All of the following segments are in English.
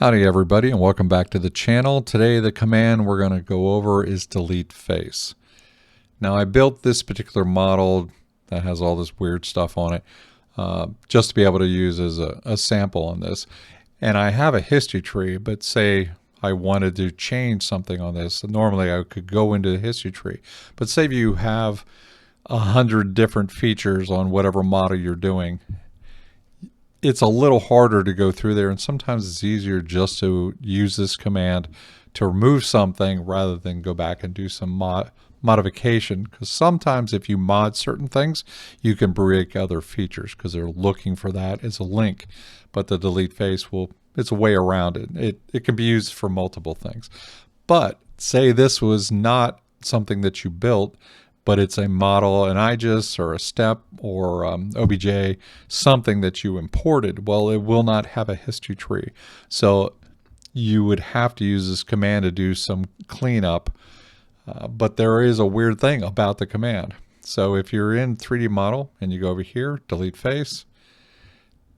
Howdy everybody, and welcome back to the channel. Today the command we're going to go over is delete face. Now I built this particular model that has all this weird stuff on it just to be able to use as a sample on this. And I have a history tree, but say I wanted to change something on this. Normally I could go into the history tree, but say if you have 100 different features on whatever model you're doing, it's a little harder to go through there, and sometimes it's easier just to use this command to remove something rather than go back and do some modification, because sometimes if you mod certain things you can break other features because they're looking for that as a link. But the delete face it's a way around it. It can be used for multiple things. But say this was not something that you built, but it's a model, an IGES or a step or OBJ, something that you imported. Well, it will not have a history tree. So you would have to use this command to do some cleanup. But there is a weird thing about the command. So if you're in 3D model and you go over here, delete face,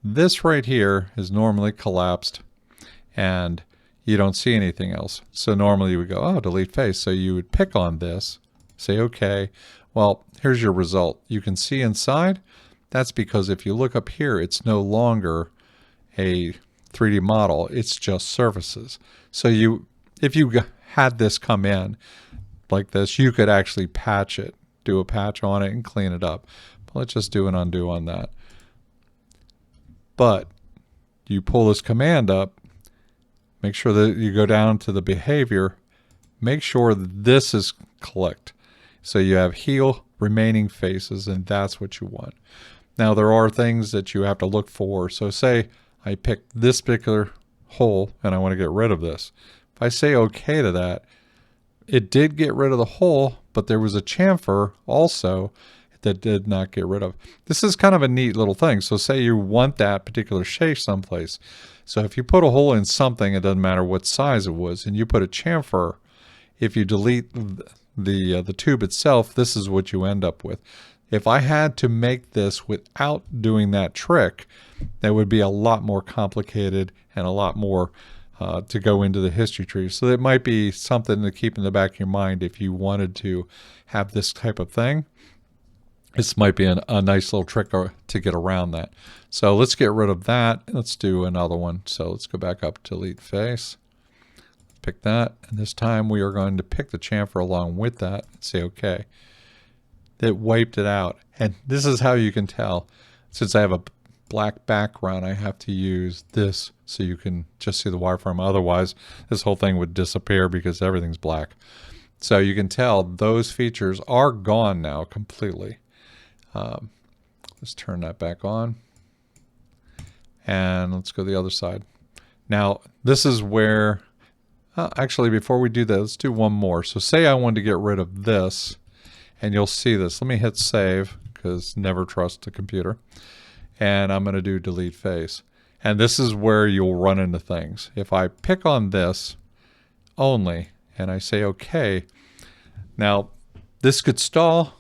this right here is normally collapsed and you don't see anything else. So normally you would go, oh, delete face. So you would pick on this, say okay. Well, here's your result. You can see inside. That's because if you look up here, it's no longer a 3D model, it's just surfaces. So if you had this come in like this, you could actually patch it, do a patch on it and clean it up. But let's just do an undo on that. But you pull this command up, make sure that you go down to the behavior, make sure that this is clicked. So you have heal remaining faces, and that's what you want. Now there are things that you have to look for. So say I pick this particular hole and I want to get rid of this. If I say okay to that, it did get rid of the hole, but there was a chamfer also that did not get rid of. This is kind of a neat little thing. So say you want that particular shape someplace. So if you put a hole in something, it doesn't matter what size it was, and you put a chamfer, if you delete the tube itself, this is what you end up with. If I had to make this without doing that trick, that would be a lot more complicated and a lot more to go into the history tree. So it might be something to keep in the back of your mind if you wanted to have this type of thing. This might be a nice little trick to get around that. So let's get rid of that. Let's do another one. So let's go back up, delete face. Pick that, and this time we are going to pick the chamfer along with that and say okay. It wiped it out, and this is how you can tell. Since I have a black background, I have to use this so you can just see the wireframe. Otherwise this whole thing would disappear because everything's black. So you can tell those features are gone now completely. Let's turn that back on, and let's go the other side. Now this is where actually, before we do that, let's do one more. So say I wanted to get rid of this, and you'll see this. Let me hit save, because never trust a computer. And I'm going to do delete face. And this is where you'll run into things. If I pick on this only, and I say okay, now this could stall.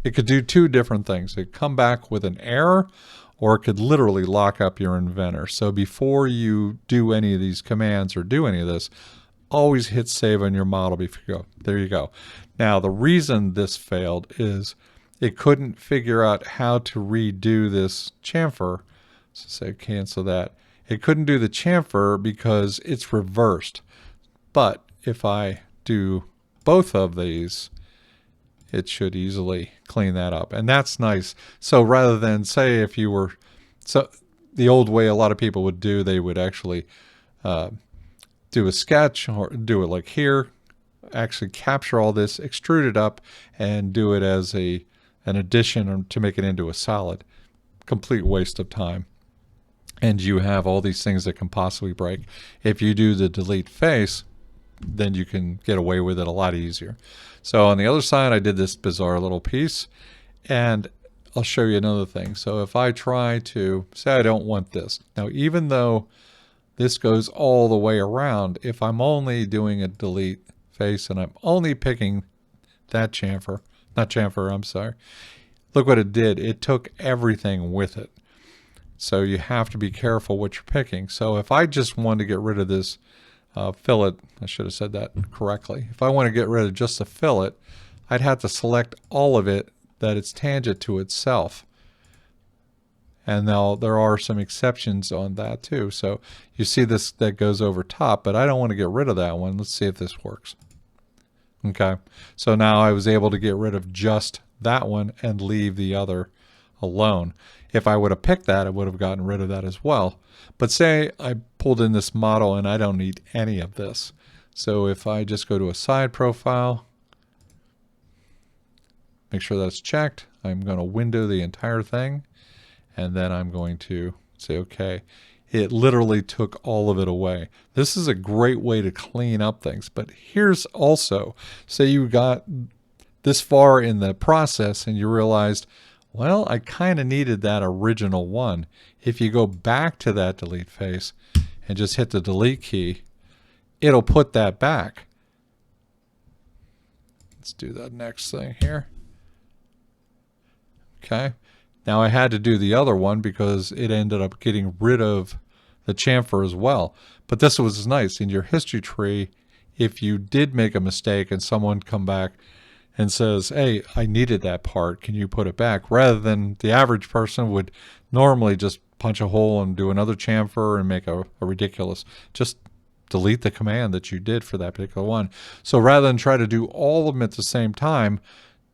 It could do two different things. It could come back with an error, or it could literally lock up your Inventor. So before you do any of these commands or do any of this, always hit save on your model before you go. There you go. Now the reason this failed is it couldn't figure out how to redo this chamfer. So say cancel that. It couldn't do the chamfer because it's reversed. But if I do both of these, it should easily clean that up. And that's nice. So rather than say if you were, so the old way a lot of people would do, they would actually do a sketch or do it like here, actually capture all this, extrude it up, and do it as an addition to make it into a solid. Complete waste of time. And you have all these things that can possibly break. If you do the delete face, then you can get away with it a lot easier. So on the other side, I did this bizarre little piece, and I'll show you another thing. So if I try to say I don't want this. Now, even though this goes all the way around, if I'm only doing a delete face and I'm only picking that chamfer, not chamfer, I'm sorry. Look what it did. It took everything with it. So you have to be careful what you're picking. So if I just want to get rid of this fillet, I should have said that correctly. If I want to get rid of just the fillet, I'd have to select all of it that it's tangent to itself. And now there are some exceptions on that too. So you see this that goes over top, but I don't want to get rid of that one. Let's see if this works. Okay, so now I was able to get rid of just that one and leave the other alone. If I would have picked that, I would have gotten rid of that as well. But say I pulled in this model and I don't need any of this. So if I just go to a side profile, make sure that's checked, I'm going to window the entire thing, and then I'm going to say okay. It literally took all of it away. This is a great way to clean up things. But here's also, say you got this far in the process and you realized, well, I kind of needed that original one. If you go back to that delete face and just hit the delete key, it'll put that back. Let's do that next thing here. Okay. Now I had to do the other one because it ended up getting rid of the chamfer as well. But this was nice. In your history tree, if you did make a mistake and someone come back and says, hey, I needed that part, can you put it back? Rather than the average person would normally just punch a hole and do another chamfer and make a ridiculous, just delete the command that you did for that particular one. So rather than try to do all of them at the same time,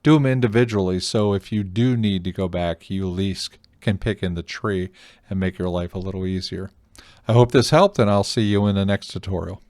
do them individually, so if you do need to go back, you at least can pick in the tree and make your life a little easier. I hope this helped, and I'll see you in the next tutorial.